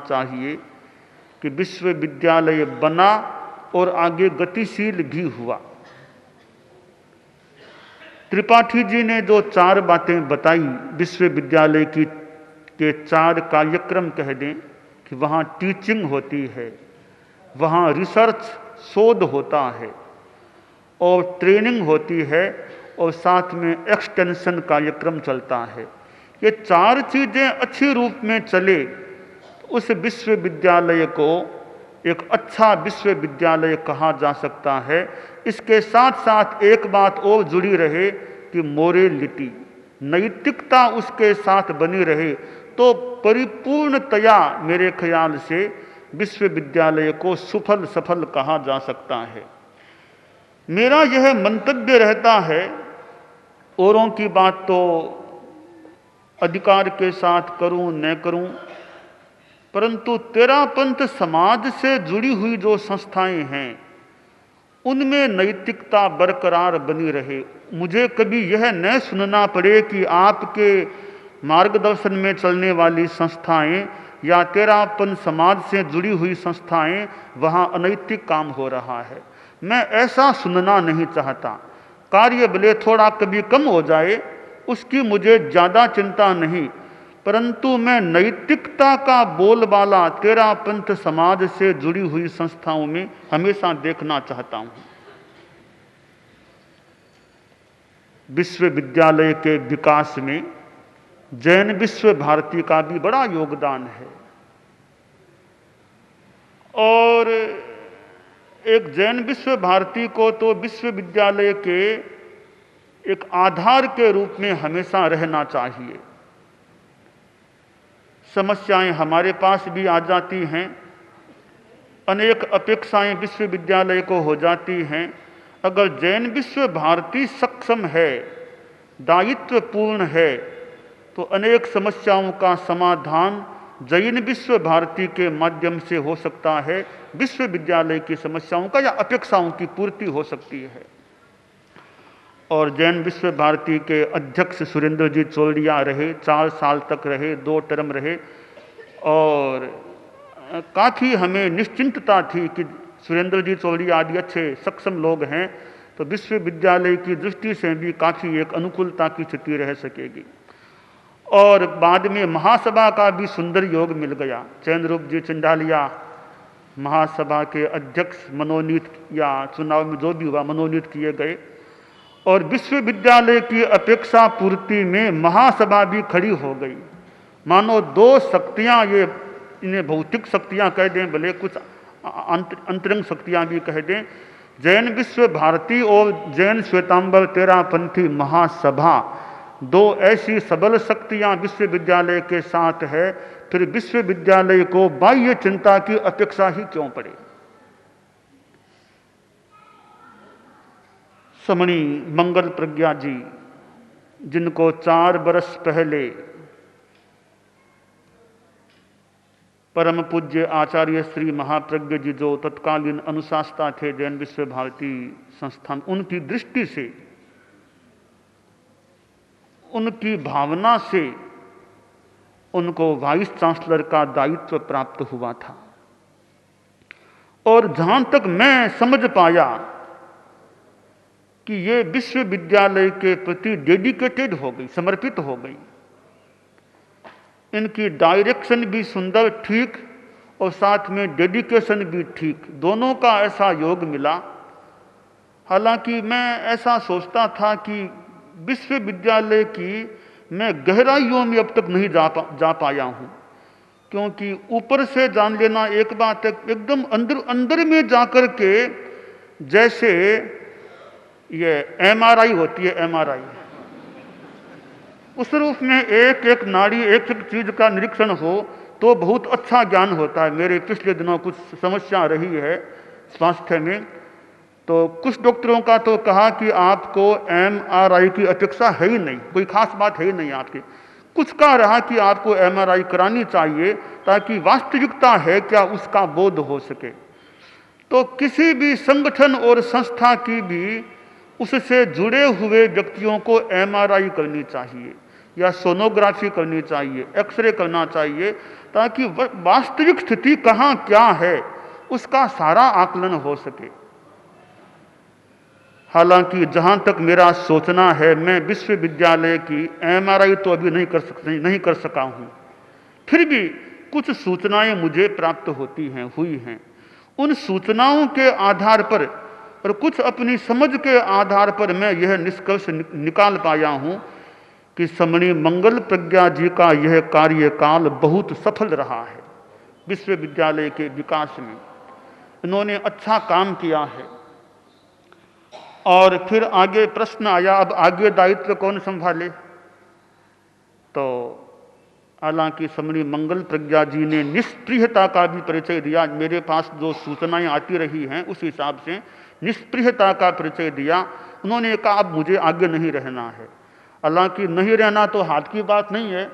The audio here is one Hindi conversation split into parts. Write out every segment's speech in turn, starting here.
चाहिए कि विश्वविद्यालय बना और आगे गतिशील भी हुआ। त्रिपाठी जी ने जो 4 बातें बताई विश्वविद्यालय की के 4 कार्यक्रम कह दें कि वहाँ टीचिंग होती है, वहाँ रिसर्च शोध होता है और ट्रेनिंग होती है और साथ में एक्सटेंशन कार्यक्रम चलता है। ये 4 चीज़ें अच्छी रूप में चले उस विश्वविद्यालय को एक अच्छा विश्वविद्यालय कहा जा सकता है। इसके साथ साथ एक बात और जुड़ी रहे कि मोरेलिटी, नैतिकता उसके साथ बनी रहे तो परिपूर्णतया मेरे ख्याल से विश्वविद्यालय को सुफल सफल कहा जा सकता है। मेरा यह मंतव्य रहता है, औरों की बात तो अधिकार के साथ करूं न करूं, परंतु तेरापंथ समाज से जुड़ी हुई जो संस्थाएं हैं उनमें नैतिकता बरकरार बनी रहे। मुझे कभी यह न सुनना पड़े कि आपके मार्गदर्शन में चलने वाली संस्थाएं या तेरापंथ समाज से जुड़ी हुई संस्थाएं वहाँ अनैतिक काम हो रहा है। मैं ऐसा सुनना नहीं चाहता। कार्य भले थोड़ा कभी कम हो जाए उसकी मुझे ज़्यादा चिंता नहीं, परंतु मैं नैतिकता का बोलबाला तेरापंथ समाज से जुड़ी हुई संस्थाओं में हमेशा देखना चाहता हूं। विश्वविद्यालय के विकास में जैन विश्व भारती का भी बड़ा योगदान है और एक जैन विश्व भारती को तो विश्वविद्यालय के एक आधार के रूप में हमेशा रहना चाहिए। समस्याएं हमारे पास भी आ जाती हैं, अनेक अपेक्षाएं विश्वविद्यालय को हो जाती हैं। अगर जैन विश्व भारती सक्षम है, दायित्वपूर्ण है, तो अनेक समस्याओं का समाधान जैन विश्व भारती के माध्यम से हो सकता है। विश्वविद्यालय की समस्याओं का या अपेक्षाओं की पूर्ति हो सकती है। और जैन विश्व भारती के अध्यक्ष सुरेंद्र जी चौड़िया रहे, 4 साल तक रहे, 2 टर्म रहे और काफ़ी हमें निश्चिंतता थी कि सुरेंद्र जी चौड़िया आदि अच्छे सक्षम लोग हैं तो विश्वविद्यालय की दृष्टि से भी काफ़ी एक अनुकूलता की स्थिति रह सकेगी। और बाद में महासभा का भी सुंदर योग मिल गया। चैनरूप जी चंडालिया महासभा के अध्यक्ष मनोनीत या चुनाव में जो भी हुआ मनोनीत किए गए और विश्वविद्यालय की अपेक्षा पूर्ति में महासभा भी खड़ी हो गई। मानो 2 शक्तियां, ये इन्हें भौतिक शक्तियां कह दें, भले कुछ अंतरंग शक्तियां भी कह दें, जैन विश्व भारती और जैन श्वेतांबर तेरापंथी महासभा 2 ऐसी सबल शक्तियां विश्वविद्यालय के साथ है, फिर विश्वविद्यालय को बाह्य चिंता की अपेक्षा ही क्यों पड़े। समणी मंगल प्रज्ञा जी, जिनको 4 बरस पहले परम पूज्य आचार्य श्री महाप्रज्ञ जी जो तत्कालीन अनुशासता थे जैन विश्व भारती संस्थान, उनकी दृष्टि से, उनकी भावना से उनको वाइस चांसलर का दायित्व प्राप्त हुआ था। और जहां तक मैं समझ पाया कि ये विश्वविद्यालय के प्रति डेडिकेटेड हो गई, समर्पित हो गई। इनकी डायरेक्शन भी सुंदर, ठीक, और साथ में डेडिकेशन भी ठीक, दोनों का ऐसा योग मिला। हालांकि मैं ऐसा सोचता था कि विश्वविद्यालय की मैं गहराइयों में अब तक नहीं जा पाया हूँ, क्योंकि ऊपर से जान लेना एक बात है, एकदम अंदर अंदर में जाकर के, जैसे ये एमआरआई होती है, एमआरआई, उस रूप में एक एक नाड़ी, एक एक चीज का निरीक्षण हो तो बहुत अच्छा ज्ञान होता है। मेरे पिछले दिनों कुछ समस्या रही है स्वास्थ्य में, तो कुछ डॉक्टरों का तो कहा कि आपको एमआरआई की अपेक्षा है ही नहीं, कोई खास बात है ही नहीं आपकी। कुछ का रहा कि आपको एमआरआई करानी चाहिए ताकि वास्तविकता है क्या उसका बोध हो सके। तो किसी भी संगठन और संस्था की भी उससे जुड़े हुए व्यक्तियों को एमआरआई करनी चाहिए या सोनोग्राफी करनी चाहिए, एक्सरे करना चाहिए, ताकि वास्तविक स्थिति कहाँ क्या है उसका सारा आकलन हो सके। हालांकि जहां तक मेरा सोचना है, मैं विश्वविद्यालय की एमआरआई तो अभी नहीं कर सका हूं, फिर भी कुछ सूचनाएं मुझे प्राप्त हुई हैं। उन सूचनाओं के आधार पर और कुछ अपनी समझ के आधार पर मैं यह निष्कर्ष निकाल पाया हूं कि समणी मंगल प्रज्ञा जी का यह कार्यकाल बहुत सफल रहा है। विश्वविद्यालय के विकास में इन्होंने अच्छा काम किया है। और फिर आगे प्रश्न आया, अब आगे दायित्व कौन संभाले? तो हालांकि समणी मंगल प्रज्ञा जी ने निष्प्रियता का भी परिचय दिया। मेरे पास जो सूचनाएं आती रही हैं उस हिसाब से निष्प्रियता का परिचय दिया। उन्होंने कहा अब मुझे आगे नहीं रहना है। हालांकि नहीं रहना तो हाथ की बात नहीं है,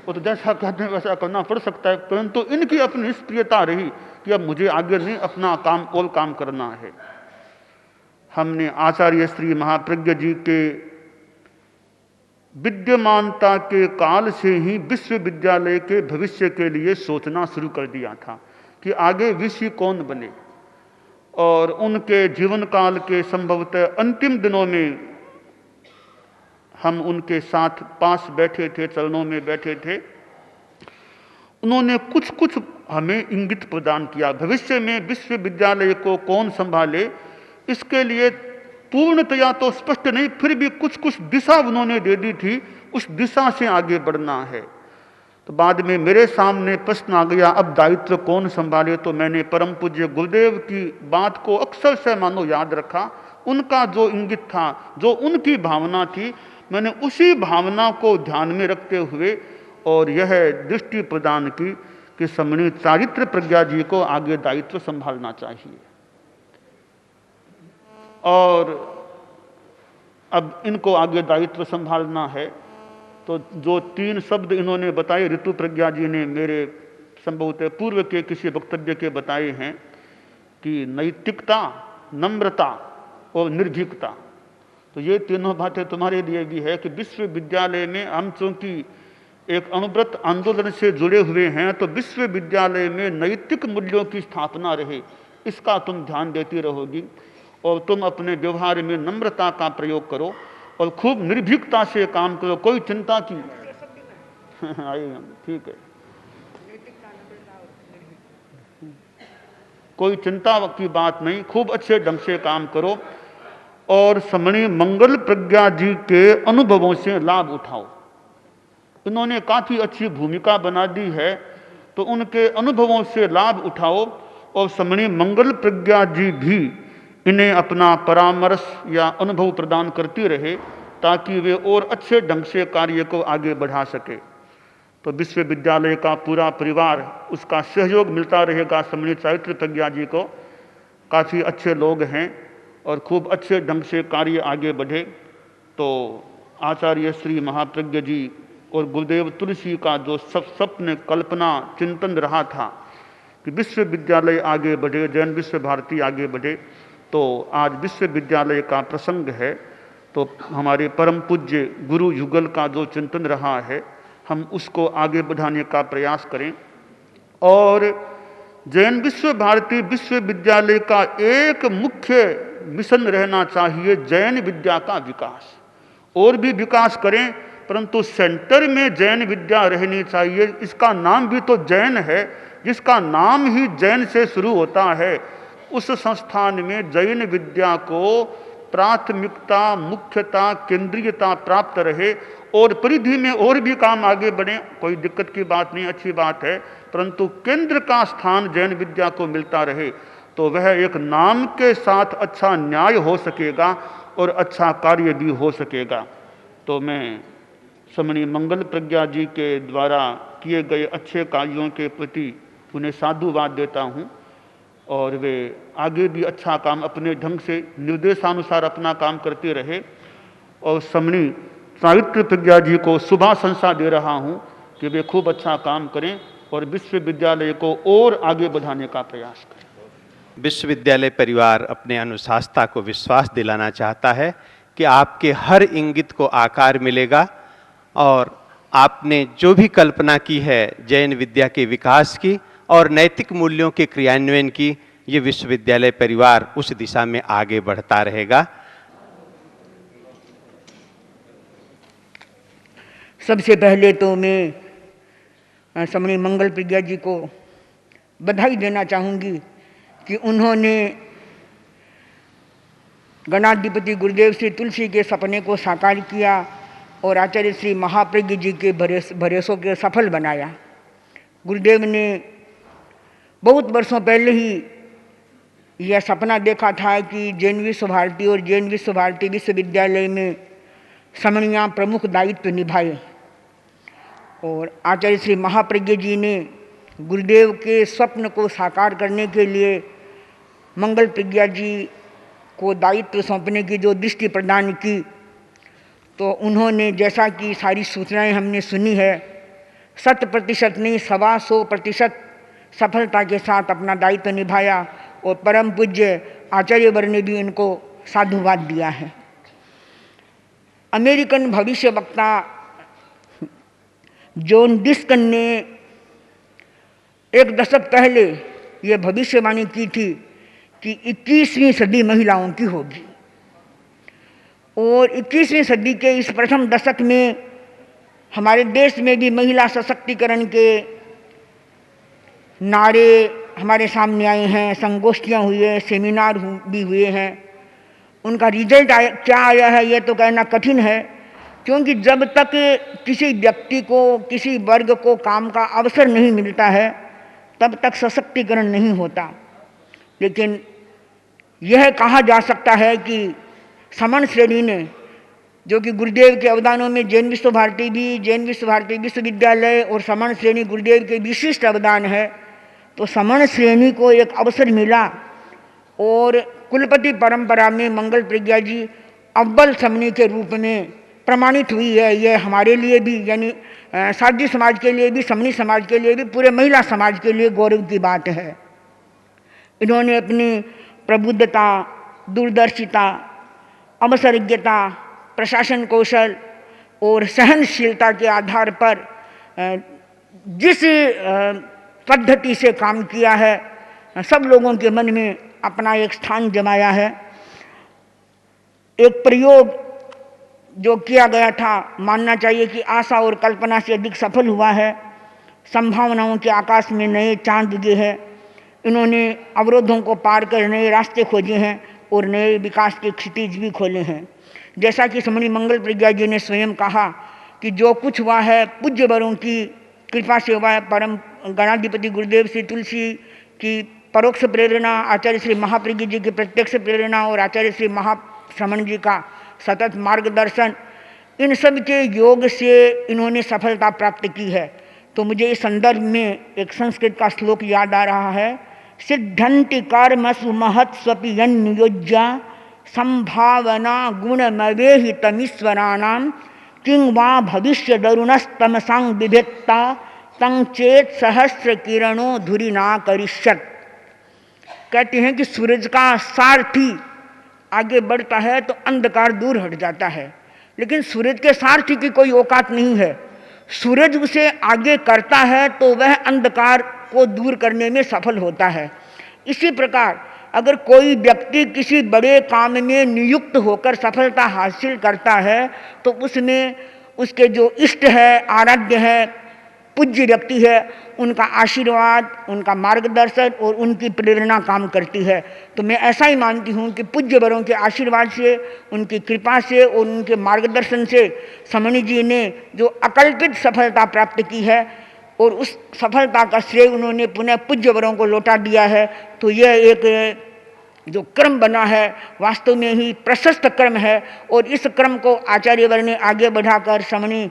वो तो जैसा कहते हैं वैसा करना पड़ सकता है, परंतु इनकी अपनी निष्प्रियता रही कि अब मुझे आगे नहीं, अपना काम करना है। हमने आचार्य श्री महाप्रज्ञ जी के विद्यमानता के काल से ही विश्वविद्यालय के भविष्य के लिए सोचना शुरू कर दिया था कि आगे विषय कौन बने। और उनके जीवन काल के संभवतः अंतिम दिनों में हम उनके साथ पास बैठे थे, चरणों में बैठे थे। उन्होंने कुछ हमें इंगित प्रदान किया। भविष्य में विश्वविद्यालय को कौन संभाले इसके लिए पूर्णतया तो स्पष्ट नहीं, फिर भी कुछ दिशा उन्होंने दे दी थी, उस दिशा से आगे बढ़ना है। तो बाद में मेरे सामने प्रश्न आ गया अब दायित्व कौन संभाले। तो मैंने परम पूज्य गुरुदेव की बात को अक्सर से मानो याद रखा। उनका जो इंगित था, जो उनकी भावना थी, मैंने उसी भावना को ध्यान में रखते हुए और यह दृष्टि प्रदान की कि समणी चारित्र प्रज्ञा जी को आगे दायित्व संभालना चाहिए। और अब इनको आगे दायित्व संभालना है तो जो 3 शब्द इन्होंने बताए, ऋतु प्रज्ञा जी ने मेरे संभवतः पूर्व के किसी वक्तव्य के बताए हैं कि नैतिकता, नम्रता और निर्भीकता। तो ये तीनों बातें तुम्हारे लिए भी है कि विश्वविद्यालय में हम चूंकि एक अणुव्रत आंदोलन से जुड़े हुए हैं तो विश्वविद्यालय में नैतिक मूल्यों की स्थापना रहे, इसका तुम ध्यान देती रहोगी। और तुम अपने व्यवहार में नम्रता का प्रयोग करो और खूब निर्भीकता से काम करो। कोई चिंता की आइए, ठीक है, कोई चिंता की बात नहीं, खूब अच्छे ढंग से काम करो और समणी मंगल प्रज्ञा जी के अनुभवों से लाभ उठाओ। इन्होंने काफी अच्छी भूमिका बना दी है, तो उनके अनुभवों से लाभ उठाओ और समणी मंगल प्रज्ञा जी भी इन्हें अपना परामर्श या अनुभव प्रदान करती रहे ताकि वे और अच्छे ढंग से कार्य को आगे बढ़ा सके। तो विश्वविद्यालय का पूरा परिवार, उसका सहयोग मिलता रहेगा समणी चारित्र प्रज्ञा जी को। काफ़ी अच्छे लोग हैं और खूब अच्छे ढंग से कार्य आगे बढ़े। तो आचार्य श्री महाप्रज्ञ जी और गुरुदेव तुलसी का जो स्वप्न, कल्पना, चिंतन रहा था कि विश्वविद्यालय आगे बढ़े, जैन विश्व भारती आगे बढ़े, तो आज विश्वविद्यालय का प्रसंग है। तो हमारे परम पूज्य गुरु युगल का जो चिंतन रहा है, हम उसको आगे बढ़ाने का प्रयास करें। और जैन विश्व भारती विश्वविद्यालय का एक मुख्य मिशन रहना चाहिए जैन विद्या का विकास। और भी विकास करें, परंतु सेंटर में जैन विद्या रहनी चाहिए। इसका नाम भी तो जैन है, जिसका नाम ही जैन से शुरू होता है, उस संस्थान में जैन विद्या को प्राथमिकता, मुख्यता, केंद्रीयता प्राप्त रहे और परिधि में और भी काम आगे बढ़े, कोई दिक्कत की बात नहीं, अच्छी बात है, परंतु केंद्र का स्थान जैन विद्या को मिलता रहे तो वह एक नाम के साथ अच्छा न्याय हो सकेगा और अच्छा कार्य भी हो सकेगा। तो मैं समणी मंगल प्रज्ञा जी के द्वारा किए गए अच्छे कार्यों के प्रति उन्हें साधुवाद देता हूँ और वे आगे भी अच्छा काम अपने ढंग से निर्देशानुसार अपना काम करते रहे। और समणी चारित्र प्रज्ञा जी को शुभाशंसा दे रहा हूँ कि वे खूब अच्छा काम करें और विश्वविद्यालय को और आगे बढ़ाने का प्रयास करें। विश्वविद्यालय परिवार अपने अनुशासता को विश्वास दिलाना चाहता है कि आपके हर इंगित को आकार मिलेगा और आपने जो भी कल्पना की है जैन विद्या के विकास की और नैतिक मूल्यों के क्रियान्वयन की, ये विश्वविद्यालय परिवार उस दिशा में आगे बढ़ता रहेगा। सबसे पहले तो मैं समणी मंगल प्रज्ञा जी को बधाई देना चाहूँगी कि उन्होंने गणाधिपति गुरुदेव श्री तुलसी के सपने को साकार किया और आचार्य श्री महाप्रज्ञ जी के भरोसों के सफल बनाया। गुरुदेव ने बहुत वर्षों पहले ही यह सपना देखा था कि जैन विश्व भारती और जैन विश्व भारती विश्वविद्यालय में समणियाँ प्रमुख दायित्व निभाए, और आचार्य श्री महाप्रज्ञ जी ने गुरुदेव के स्वप्न को साकार करने के लिए मंगल प्रज्ञा जी को दायित्व सौंपने की जो दृष्टि प्रदान की, तो उन्होंने जैसा कि सारी सूचनाएं हमने सुनी है, 100% नहीं 125% सफलता के साथ अपना दायित्व निभाया और परम पूज्य आचार्य वर ने भी उनको साधुवाद दिया है। अमेरिकन भविष्य वक्ता जॉन डिस्कन ने एक दशक पहले यह भविष्यवाणी की थी कि 21वीं सदी महिलाओं की होगी, और 21वीं सदी के इस प्रथम दशक में हमारे देश में भी महिला सशक्तिकरण के नारे हमारे सामने आए हैं, संगोष्ठियाँ हुई है, सेमिनार भी हुए हैं। उनका रिजल्ट क्या आया है यह तो कहना कठिन है, क्योंकि जब तक किसी व्यक्ति को, किसी वर्ग को काम का अवसर नहीं मिलता है तब तक सशक्तिकरण नहीं होता। लेकिन यह कहा जा सकता है कि समण श्रेणी ने, जो कि गुरुदेव के अवदानों में जैन विश्व भारती भी, जैन विश्व भारती विश्वविद्यालय और समण श्रेणी गुरुदेव के विशिष्ट अवदान है, तो समण श्रेणी को एक अवसर मिला और कुलपति परंपरा में मंगल प्रज्ञा जी अव्वल समणी के रूप में प्रमाणित हुई है। यह हमारे लिए भी, यानी साध्य समाज के लिए भी, समणी समाज के लिए भी, पूरे महिला समाज के लिए गौरव की बात है। इन्होंने अपनी प्रबुद्धता, दूरदर्शिता, अवसरज्ञता, प्रशासन कौशल और सहनशीलता के आधार पर जिस पद्धति से काम किया है, सब लोगों के मन में अपना एक स्थान जमाया है। एक प्रयोग जो किया गया था, मानना चाहिए कि आशा और कल्पना से अधिक सफल हुआ है। संभावनाओं के आकाश में नए चांद उगे हैं। इन्होंने अवरोधों को पार कर नए रास्ते खोजे हैं और नए विकास के क्षितिज भी खोले हैं। जैसा कि समणी मंगल प्रज्ञा जी ने स्वयं कहा कि जो कुछ हुआ है पूज्य वरों की कृपा से हुआ है। परम गणाधिपति गुरुदेव श्री तुलसी की परोक्ष प्रेरणा, आचार्य श्री महाप्रज्ञ जी की प्रत्यक्ष प्रेरणा और आचार्य श्री महाश्रमण जी का सतत मार्गदर्शन, इन सब के योग से इन्होंने सफलता प्राप्त की है। तो मुझे इस संदर्भ में एक संस्कृत का श्लोक याद आ रहा है, सिद्धंति कर्मसु महत्स्वपि यन्नियोज्या संभावना गुणमवेहि तमीश्वराणाम किं वा भविष्य दरुणस्तमसां बिभेत्ता तं चेत सहस्र किरणों धुरिना करिष्यत। कहते हैं कि सूरज का सारथी आगे बढ़ता है तो अंधकार दूर हट जाता है, लेकिन सूरज के सारथी की कोई औकात नहीं है। सूरज उसे आगे करता है तो वह अंधकार को दूर करने में सफल होता है। इसी प्रकार अगर कोई व्यक्ति किसी बड़े काम में नियुक्त होकर सफलता हासिल करता है तो उसमें उसके जो इष्ट है, आराध्य है, पूज्य व्यक्ति है, उनका आशीर्वाद, उनका मार्गदर्शन और उनकी प्रेरणा काम करती है। तो मैं ऐसा ही मानती हूँ कि पूज्य वरों के आशीर्वाद से, उनकी कृपा से और उनके मार्गदर्शन से समणी जी ने जो अकल्पित सफलता प्राप्त की है और उस सफलता का श्रेय उन्होंने पुनः पूज्य वरों को लौटा दिया है। तो यह एक जो क्रम बना है वास्तव में ही प्रशस्त क्रम है, और इस क्रम को आचार्यवर ने आगे बढ़ाकर समणी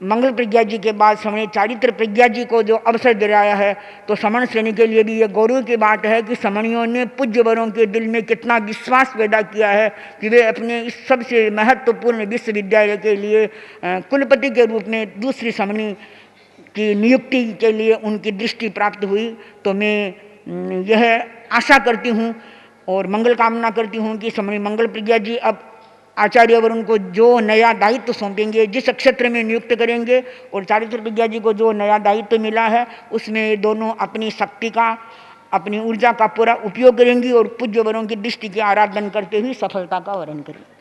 मंगल प्रज्ञा जी के बाद समणी चारित्र प्रज्ञा जी को जो अवसर दिलाया है, तो समण श्रेणी के लिए भी ये गौरव की बात है कि समणियों ने पूज्य वरों के दिल में कितना विश्वास पैदा किया है कि वे अपने इस सबसे महत्वपूर्ण विश्वविद्यालय के लिए कुलपति के रूप में दूसरी समणी की नियुक्ति के लिए उनकी दृष्टि प्राप्त हुई। तो मैं यह आशा करती हूँ और मंगल कामना करती हूँ कि समणी मंगल प्रज्ञा जी अब आचार्य वरुण को जो नया दायित्व सौंपेंगे, जिस क्षेत्र में नियुक्त करेंगे, और चारित्र विद्या जी को जो नया दायित्व मिला है उसमें ये दोनों अपनी शक्ति का, अपनी ऊर्जा का पूरा उपयोग करेंगी और पूज्य वरों की दृष्टि के आराधन करते हुए सफलता का वर्ण करेंगे।